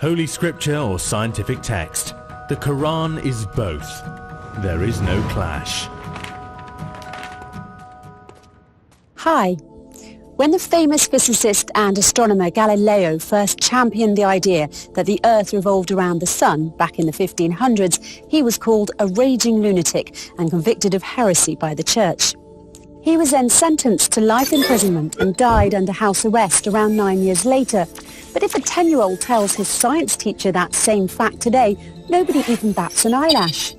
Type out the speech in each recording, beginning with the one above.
Holy scripture or scientific text, the Quran is both. There is no clash. Hi. When the famous physicist and astronomer Galileo first championed the idea that the Earth revolved around the Sun back in the 1500s, he was called a raging lunatic and convicted of heresy by the Church. He was then sentenced to life imprisonment and died under house arrest around 9 years later. But if a 10-year-old tells his science teacher that same fact today, nobody even bats an eyelash.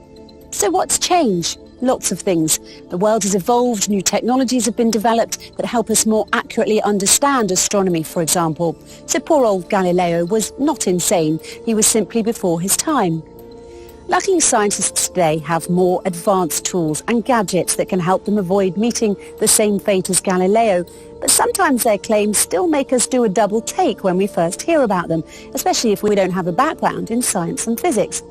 So what's changed? Lots of things. The world has evolved, new technologies have been developed that help us more accurately understand astronomy, for example. So poor old Galileo was not insane, he was simply before his time. Luckily, scientists today have more advanced tools and gadgets that can help them avoid meeting the same fate as Galileo, but sometimes their claims still make us do a double take when we first hear about them, especially if we don't have a background in science and physics.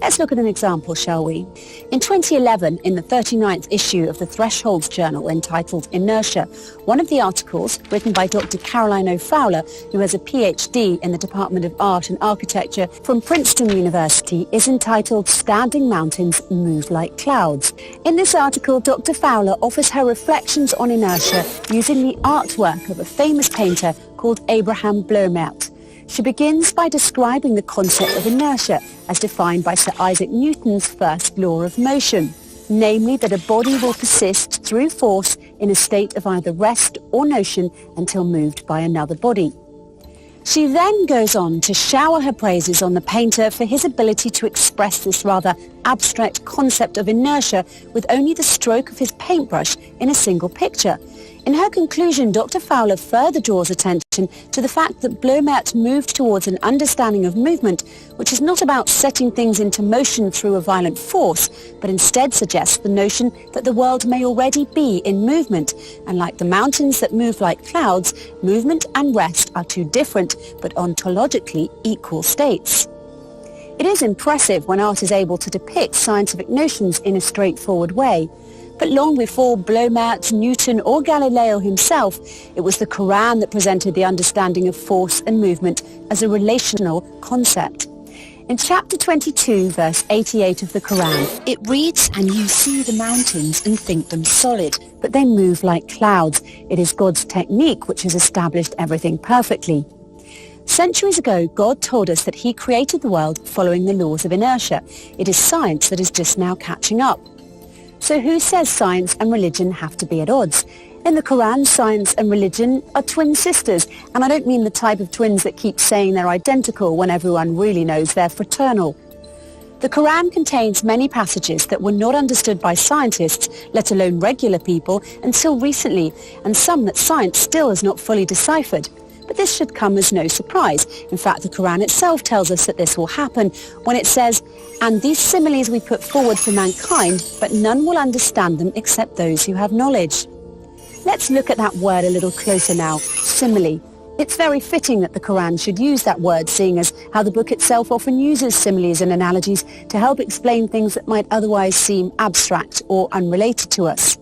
Let's look at an example, shall we? In 2011, in the 39th issue of the Thresholds Journal entitled Inertia, one of the articles, written by Dr. Caroline O'Fowler, who has a PhD in the Department of Art and Architecture from Princeton University, is entitled Standing Mountains Move Like Clouds. In this article, Dr. Fowler offers her reflections on inertia using the artwork of a famous painter called Abraham Bloemaert. She begins by describing the concept of inertia as defined by Sir Isaac Newton's first law of motion, namely that a body will persist through force in a state of either rest or motion until moved by another body. She then goes on to shower her praises on the painter for his ability to express this rather abstract concept of inertia with only the stroke of his paintbrush in a single picture. In her conclusion, Dr. Fowler further draws attention to the fact that Bloemaert moved towards an understanding of movement, which is not about setting things into motion through a violent force, but instead suggests the notion that the world may already be in movement, and like the mountains that move like clouds, movement and rest are two different, but ontologically equal states. It is impressive when art is able to depict scientific notions in a straightforward way. But long before Bloemaert, Newton or Galileo himself, it was the Quran that presented the understanding of force and movement as a relational concept. In chapter 22, verse 88 of the Quran, it reads, "And you see the mountains and think them solid, but they move like clouds. It is God's technique which has established everything perfectly." Centuries ago, God told us that he created the world following the laws of inertia. It is science that is just now catching up. So who says science and religion have to be at odds? In the Quran, science and religion are twin sisters, and I don't mean the type of twins that keep saying they're identical when everyone really knows they're fraternal. The Quran contains many passages that were not understood by scientists, let alone regular people, until recently, and some that science still has not fully deciphered. But this should come as no surprise. In fact, the Quran itself tells us that this will happen when it says, "And these similes we put forward for mankind, but none will understand them except those who have knowledge." Let's look at that word a little closer now, simile. It's very fitting that the Quran should use that word, seeing as how the book itself often uses similes and analogies to help explain things that might otherwise seem abstract or unrelated to us.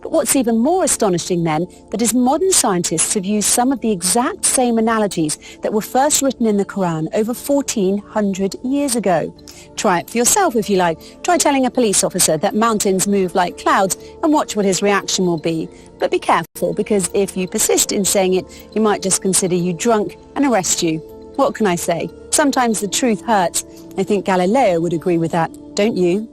But what's even more astonishing then, that is modern scientists have used some of the exact same analogies that were first written in the Quran over 1400 years ago. Try it for yourself if you like. Try telling a police officer that mountains move like clouds and watch what his reaction will be. But be careful, because if you persist in saying it, he might just consider you drunk and arrest you. What can I say? Sometimes the truth hurts. I think Galileo would agree with that, don't you?